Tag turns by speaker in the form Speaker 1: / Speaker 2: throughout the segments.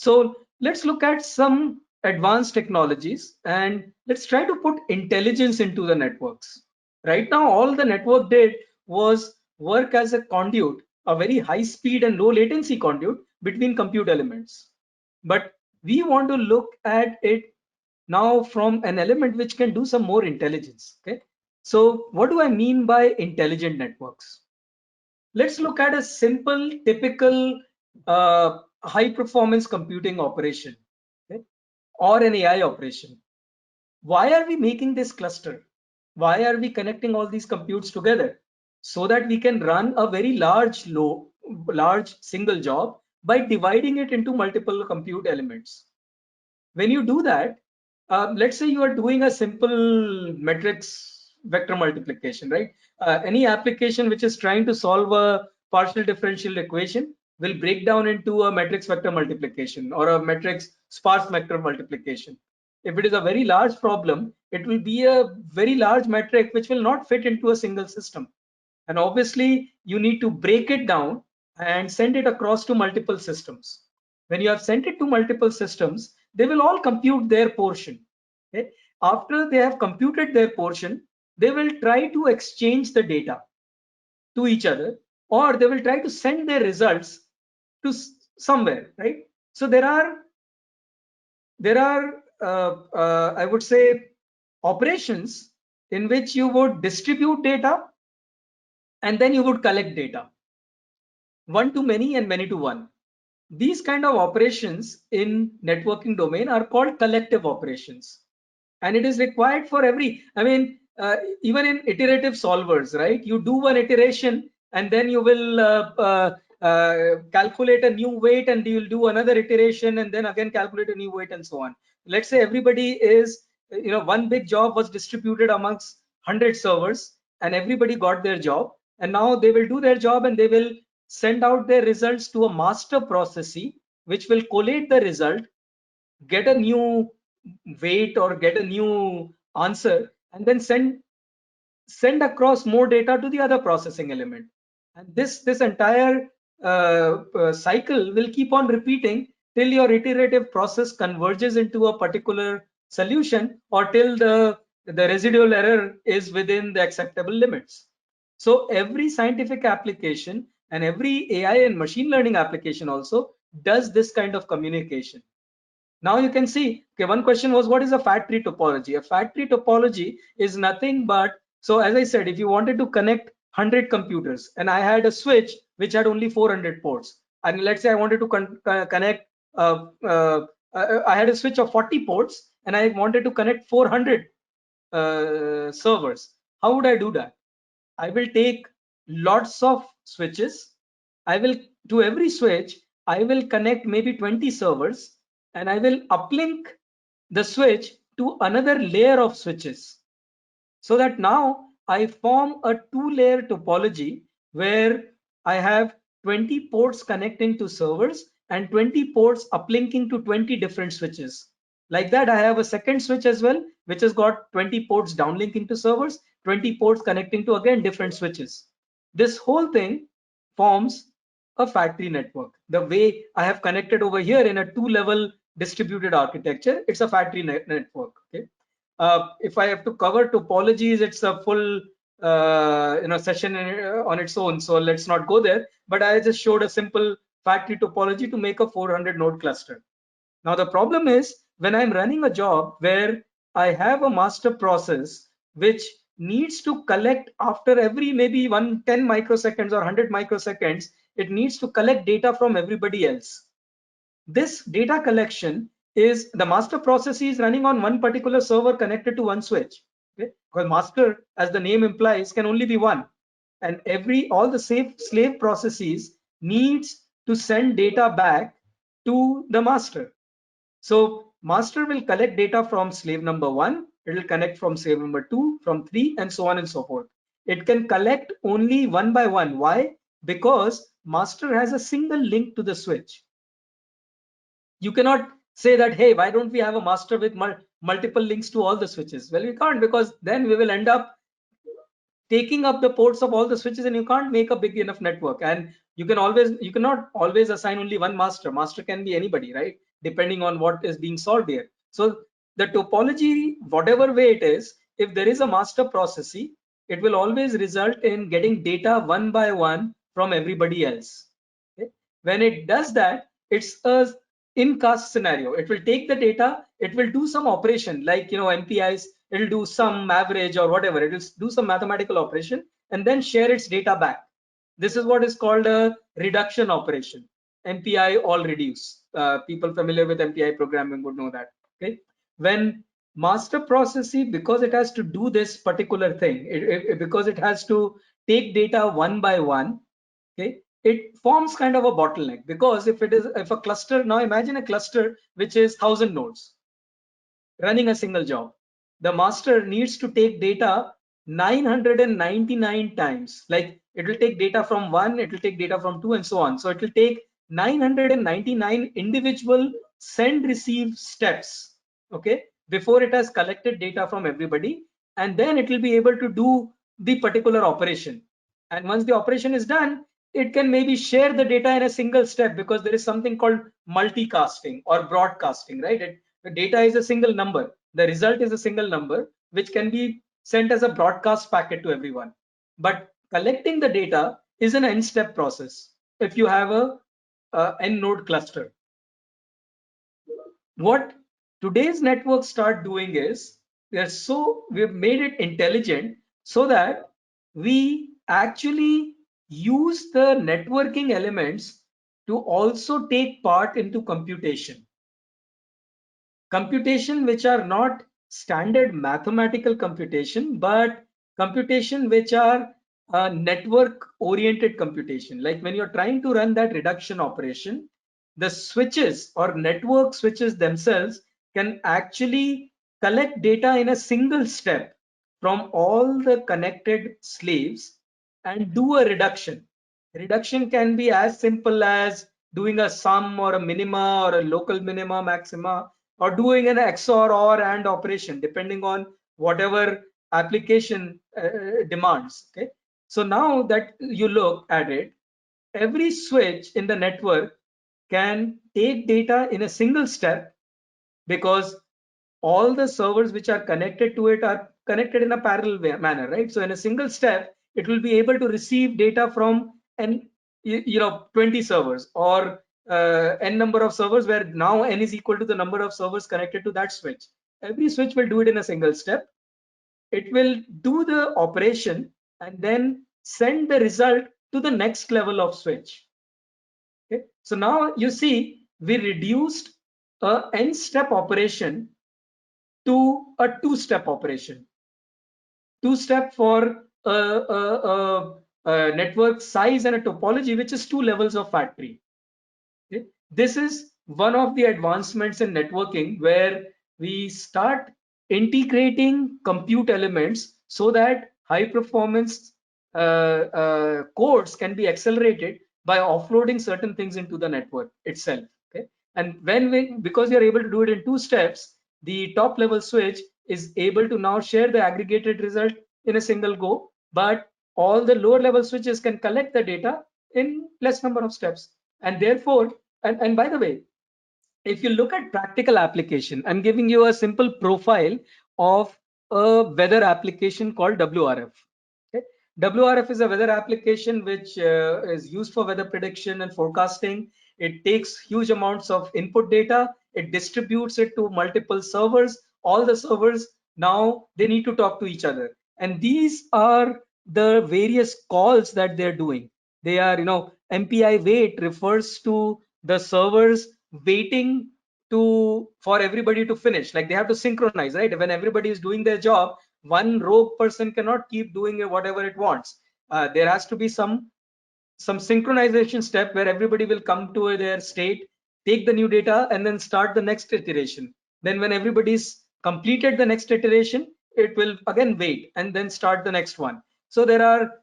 Speaker 1: So let's look at some advanced technologies and let's try to put intelligence into the networks. Right now, all the network did was work as a conduit, a very high speed and low latency conduit between compute elements. But we want to look at it now from an element which can do some more intelligence. Okay. So what do I mean by intelligent networks? Let's look at a simple, typical high performance computing operation, okay, or an AI operation. Why are we making this cluster? Why are we connecting all these computes together? So that we can run a very large single job by dividing it into multiple compute elements. When you do that, let's say you are doing a simple matrix vector multiplication, right? Any application which is trying to solve a partial differential equation will break down into a matrix vector multiplication or a matrix sparse vector multiplication. If it is a very large problem, it will be a very large metric which will not fit into a single system. And obviously, you need to break it down and send it across to multiple systems. When you have sent it to multiple systems, they will all compute their portion. Okay? After they have computed their portion, they will try to exchange the data to each other, or they will try to send their results to somewhere, right? So there are I would say operations in which you would distribute data and then you would collect data, one to many and many to one. These kind of operations in networking domain are called collective operations, and it is required for every, even in iterative solvers, right? You do one iteration and then you will calculate a new weight, and you will do another iteration and then again calculate a new weight, and so on. Let's say everybody is, one big job was distributed amongst 100 servers and everybody got their job, and now they will do their job and they will send out their results to a master processee, which will collate the result, get a new weight or get a new answer, and then send across more data to the other processing element. And this entire cycle will keep on repeating till your iterative process converges into a particular solution, or till the residual error is within the acceptable limits. So every scientific application and every AI and machine learning application also does this kind of communication. Now you can see, okay, one question was, what is a fat tree topology? A fat tree topology is nothing but, so as I said, if you wanted to connect 100 computers and I had a switch which had only 400 ports, and let's say I wanted to connect, I had a switch of 40 ports and I wanted to connect 400 servers. How would I do that? I will take lots of switches. I will, to every switch, I will connect maybe 20 servers, and I will uplink the switch to another layer of switches, so that now I form a two-layer topology where I have 20 ports connecting to servers and 20 ports uplinking to 20 different switches. Like that, I have a second switch as well, which has got 20 ports downlinking to servers, 20 ports connecting to again different switches. This whole thing forms a fat tree network. The way I have connected over here in a two-level distributed architecture, it's a fat tree network. Okay. If I have to cover topologies, it's a full session on its own. So let's not go there. But I just showed a simple fat tree topology to make a 400 node cluster. Now the problem is, when I'm running a job where I have a master process which needs to collect after every maybe 10 microseconds or 100 microseconds, it needs to collect data from everybody else. This data collection is, the master process is running on one particular server connected to one switch. Okay? Because master, as the name implies, can only be one, and all the slave processes needs to send data back to the master. So master will collect data from slave number 1, it will connect from slave number 2, from 3, and so on and so forth. It can collect only one by one. Why? Because master has a single link to the switch. You cannot say that, hey, why don't we have a master with multiple links to all the switches? Well, we can't, because then we will end up taking up the ports of all the switches, and you can't make a big enough network. And you cannot always assign only one master. Master can be anybody, right? depending on what is being solved here. So the topology, whatever way it is, if there is a master processes, it will always result in getting data one by one from everybody else. Okay? When it does that, it's a in-cast scenario. It will take the data, it will do some operation like, MPIs, it'll do some average or whatever, it will do some mathematical operation and then share its data back. This is what is called a reduction operation. MPI all reduce. People familiar with MPI programming would know that. Okay, when master processes, because it has to do this particular thing, because it has to take data one by one. Okay, it forms kind of a bottleneck, because if a cluster, now imagine a cluster which is 1,000 nodes running a single job. The master needs to take data 999 times. Like it will take data from one, it will take data from two, and so on. So it will take 999 individual send receive steps, okay, before it has collected data from everybody, and then it will be able to do the particular operation. And once the operation is done, it can maybe share the data in a single step, because there is something called multicasting or broadcasting, right? The data is a single number, the result is a single number, which can be sent as a broadcast packet to everyone. But collecting the data is an n-step process if you have a n-node cluster. What today's networks start doing is, we've made it intelligent so that we actually use the networking elements to also take part into computation which are not standard mathematical computation, but computation which are network oriented computation. Like when you're trying to run that reduction operation, the switches or network switches themselves can actually collect data in a single step from all the connected slaves and do a reduction. Reduction can be as simple as doing a sum or a minima or a local minima maxima, or doing an XOR or AND operation, depending on whatever application demands. Okay, so now that you look at it, every switch in the network can take data in a single step, because all the servers which are connected to it are connected in a parallel manner, right? So in a single step, it will be able to receive data from 20 servers, or n number of servers, where now n is equal to the number of servers connected to that switch. Every switch will do it in a single step. It will do the operation and then send the result to the next level of switch. Okay, so now you see we reduced a n-step operation to a two-step operation. Two-step for a network size and a topology, which is two levels of factory. Okay? This is one of the advancements in networking, where we start integrating compute elements so that high performance codes can be accelerated by offloading certain things into the network itself. Okay, and because we are able to do it in two steps, the top level switch is able to now share the aggregated result in a single go, but all the lower level switches can collect the data in less number of steps. And therefore, and by the way, if you look at practical application, I'm giving you a simple profile of a weather application called WRF. Okay? WRF is a weather application which is used for weather prediction and forecasting. It takes huge amounts of input data, it distributes it to multiple servers. All the servers now, they need to talk to each other, and these are the various calls that they're doing. They are, MPI wait refers to the servers waiting for everybody to finish. Like they have to synchronize, right? When everybody is doing their job, one rogue person cannot keep doing whatever it wants. There has to be some synchronization step where everybody will come to their state, take the new data, and then start the next iteration. Then when everybody's completed the next iteration, it will again wait and then start the next one. So there are,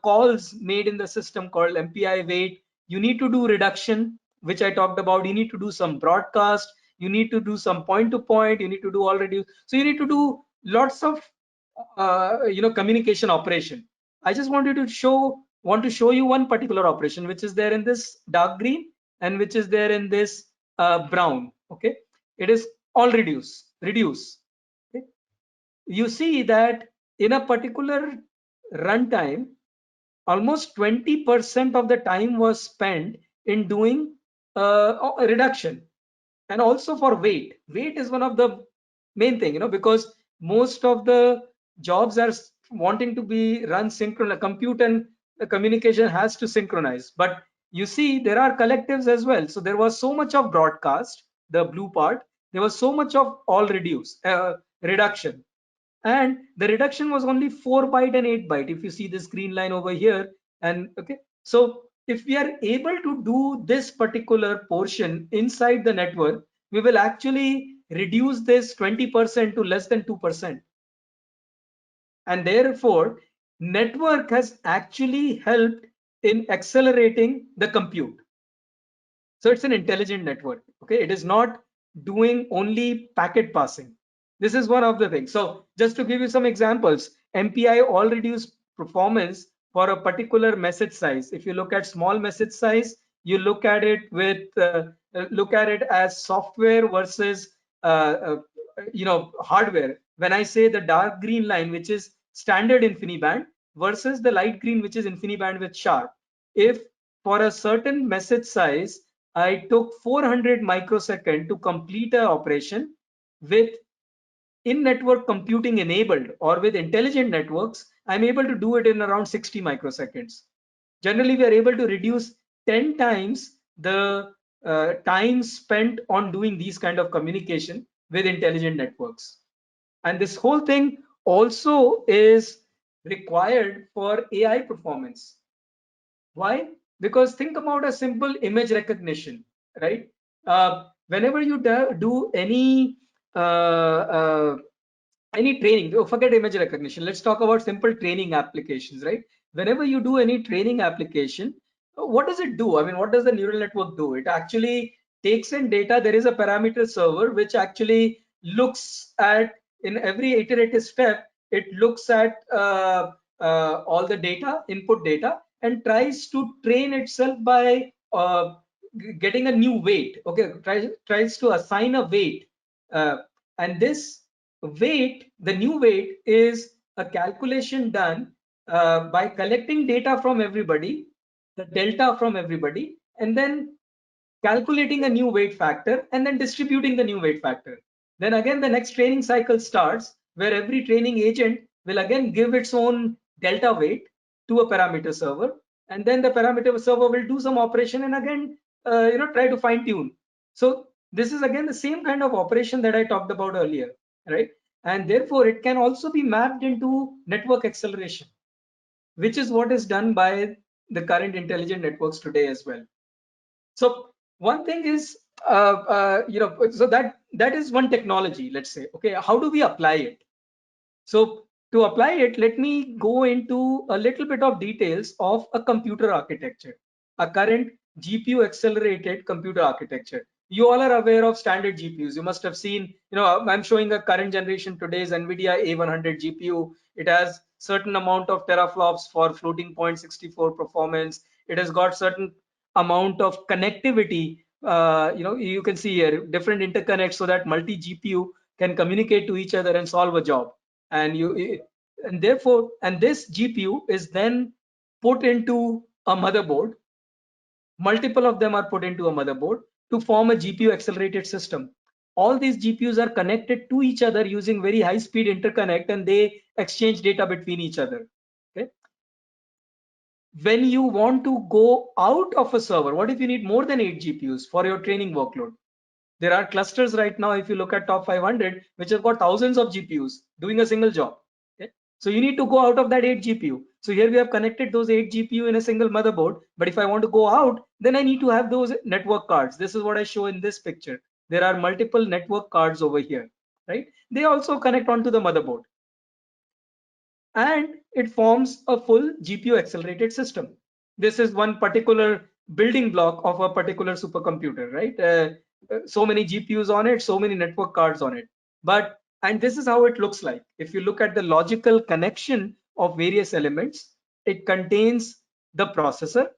Speaker 1: calls made in the system called MPI wait. You need to do reduction, which I talked about. You need to do some broadcast, you need to do some point to point, you need to do all reduce. So you need to do lots of communication operation. I just want to show you one particular operation which is there in this dark green and which is there in this brown. Okay, it is all reduce. Okay? You see that in a particular runtime, almost 20% of the time was spent in doing a reduction. And also for weight is one of the main thing, because most of the jobs are wanting to be run synchronous. Compute and communication has to synchronize, but you see there are collectives as well. So there was so much of broadcast, the blue part, there was so much of all reduction, and the reduction was only 4 byte and 8 byte, if you see this green line over here. And okay, so if we are able to do this particular portion inside the network, we will actually reduce this 20% to less than 2%. And therefore network has actually helped in accelerating the compute. So it's an intelligent network. Okay, it is not doing only packet passing. This is one of the things. So just to give you some examples, MPI all reduce performance for a particular message size. If you look at small message size, you look at it with look at it as software versus hardware. When I say the dark green line, which is standard InfiniBand, versus the light green, which is InfiniBand with sharp. If for a certain message size I took 400 microsecond to complete an operation, with in-network computing enabled or with intelligent networks, I'm able to do it in around 60 microseconds. Generally, we are able to reduce 10 times the time spent on doing these kind of communication with intelligent networks. And this whole thing also is required for AI performance. Why? Because think about a simple image recognition, right? Whenever you do any training, forget image recognition. Let's talk about simple training applications, right? Whenever you do any training application, what does it do? I mean, what does the neural network do? It actually takes in data. There is a parameter server which actually looks at, in every iterative step, it looks at all the data, input data, and tries to train itself by getting a new weight. Okay, tries to assign a weight, and this weight, the new weight, is a calculation done by collecting data from everybody, the delta from everybody, and then calculating a new weight factor and then distributing the new weight factor. Then again, the next training cycle starts, where every training agent will again give its own delta weight to a parameter server, and then the parameter server will do some operation and again try to fine tune. So this is again the same kind of operation that I talked about earlier, right? And therefore it can also be mapped into network acceleration, which is what is done by the current intelligent networks today as well. So one thing is, so that is one technology. Let's say, okay, how do we apply it? So to apply it, let me go into a little bit of details of a computer architecture, a current GPU accelerated computer architecture. You all are aware of standard GPUs. You must have seen, I'm showing a current generation today's NVIDIA A100 GPU. It has certain amount of teraflops for floating point 64 performance. It has got certain amount of connectivity. You can see here different interconnects so that multi GPU can communicate to each other and solve a job. And therefore, and this GPU is then put into a motherboard. Multiple of them are put into a motherboard to form a GPU accelerated system. All these GPUs are connected to each other using very high speed interconnect, and they exchange data between each other. Okay. When you want to go out of a server, what if you need more than 8 GPUs for your training workload? There are clusters right now, if you look at top 500, which have got thousands of GPUs doing a single job. Okay? So you need to go out of that 8 GPU. So here we have connected those 8 GPU in a single motherboard. But if I want to go out, then I need to have those network cards. This is what I show in this picture. There are multiple network cards over here, right? They also connect onto the motherboard, and it forms a full GPU accelerated system. This is one particular building block of a particular supercomputer, right? So many GPUs on it, so many network cards on it. And this is how it looks like. If you look at the logical connection of various elements, it contains the processor,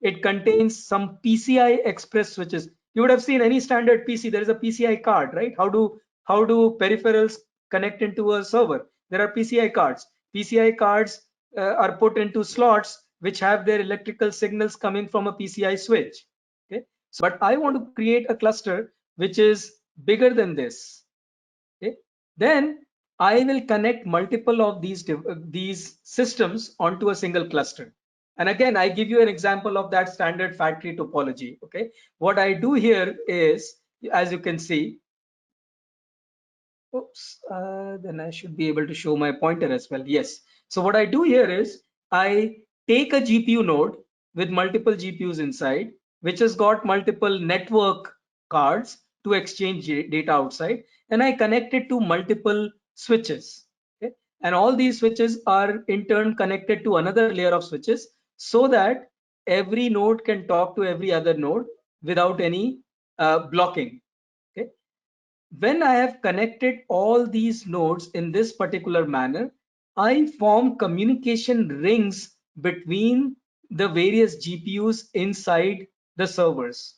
Speaker 1: it contains some PCI Express switches. You would have seen any standard PC, there is a PCI card, right? How do peripherals connect into a server? There are PCI cards. PCI cards are put into slots which have their electrical signals coming from a PCI switch. Okay, so, but I want to create a cluster which is bigger than this. Okay, then I will connect multiple of these systems onto a single cluster. And again, I give you an example of that standard factory topology. Okay, what I do here is, as you can see, oops, then I should be able to show my pointer as well. Yes. So what I do here is I take a GPU node with multiple GPUs inside, which has got multiple network cards to exchange data outside, and I connect it to multiple switches. Okay? And all these switches are in turn connected to another layer of switches so that every node can talk to every other node without any blocking. Okay? When I have connected all these nodes in this particular manner, I form communication rings between the various GPUs inside the servers.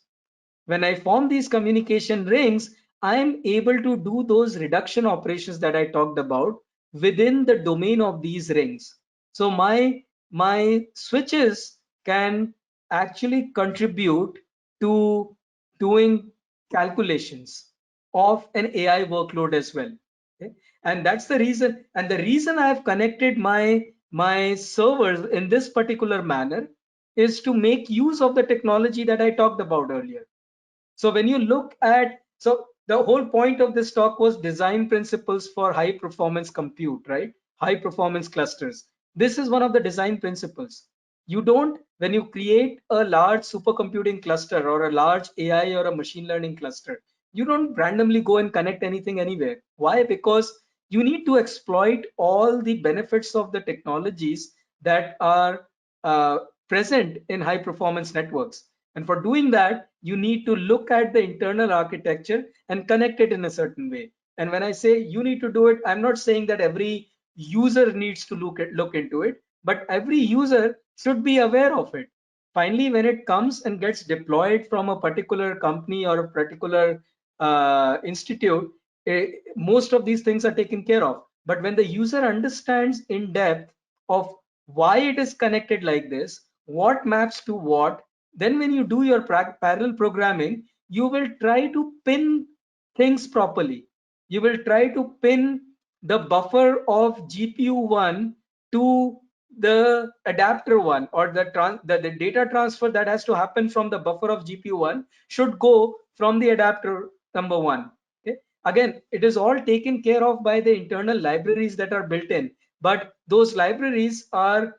Speaker 1: When I form these communication rings, I am able to do those reduction operations that I talked about within the domain of these rings. So my switches can actually contribute to doing calculations of an AI workload as well. Okay? And that's the reason. And the reason I have connected my servers in this particular manner is to make use of the technology that I talked about earlier. So when you look at, so the whole point of this talk was design principles for high performance compute, right? High performance clusters. This is one of the design principles. You don't, when you create a large supercomputing cluster or a large AI or a machine learning cluster, you don't randomly go and connect anything anywhere. Why? Because you need to exploit all the benefits of the technologies that are present in high performance networks. And for doing that, you need to look at the internal architecture and connect it in a certain way. And when I say you need to do it, I'm not saying that every user needs to look into it, but every user should be aware of it. Finally, when it comes and gets deployed from a particular company or a particular institute, most of these things are taken care of. But when the user understands in depth of why it is connected like this, what maps to what, then when you do your parallel programming, you will try to pin things properly. You will try to pin the buffer of GPU1 to the adapter 1, or the data transfer that has to happen from the buffer of GPU1 should go from the adapter number 1. Okay? Again, it is all taken care of by the internal libraries that are built in, but those libraries are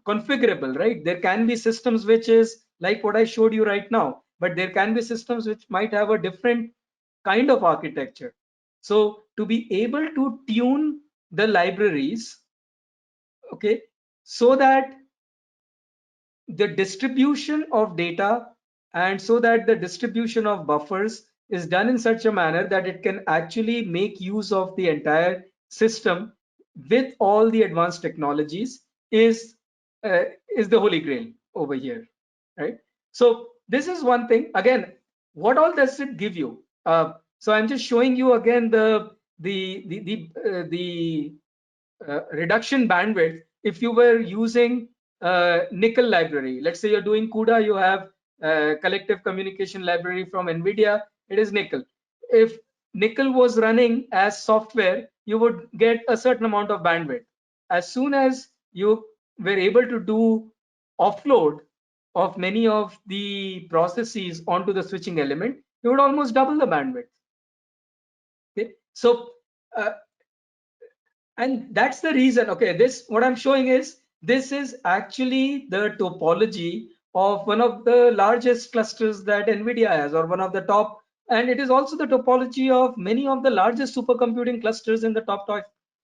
Speaker 1: configurable, right? There can be systems which is like what I showed you right now, but there can be systems which might have a different kind of architecture. So to be able to tune the libraries, okay, so that the distribution of data and so that the distribution of buffers is done in such a manner that it can actually make use of the entire system with all the advanced technologies is the holy grail over here, right? So this is one thing. Again, what all does it give you? So I'm just showing you again the reduction bandwidth. If you were using NPTEL library, let's say you're doing CUDA, you have collective communication library from NVIDIA, it is NPTEL. If NPTEL was running as software, you would get a certain amount of bandwidth. As soon as you were able to do offload of many of the processes onto the switching element, you would almost double the bandwidth. Okay, so and that's the reason. Okay, this what I'm showing is this is actually the topology of one of the largest clusters that NVIDIA has, or one of the top, and it is also the topology of many of the largest supercomputing clusters in the top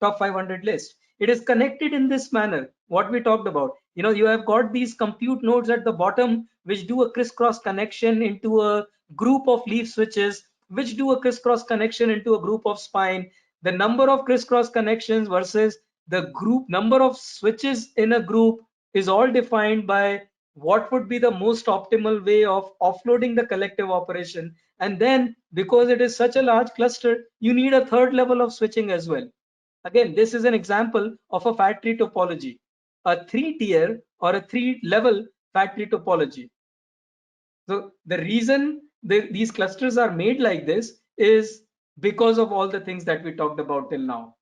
Speaker 1: 500 list. It is connected in this manner, what we talked about. You know, you have got these compute nodes at the bottom which do a crisscross connection into a group of leaf switches, which do a crisscross connection into a group of spine. The number of crisscross connections versus the group number of switches in a group is all defined by what would be the most optimal way of offloading the collective operation. And then because it is such a large cluster, you need a third level of switching as well. Again, this is an example of a fat tree topology, a 3-tier or a 3-level fat tree topology. So the reason these clusters are made like this is because of all the things that we talked about till now.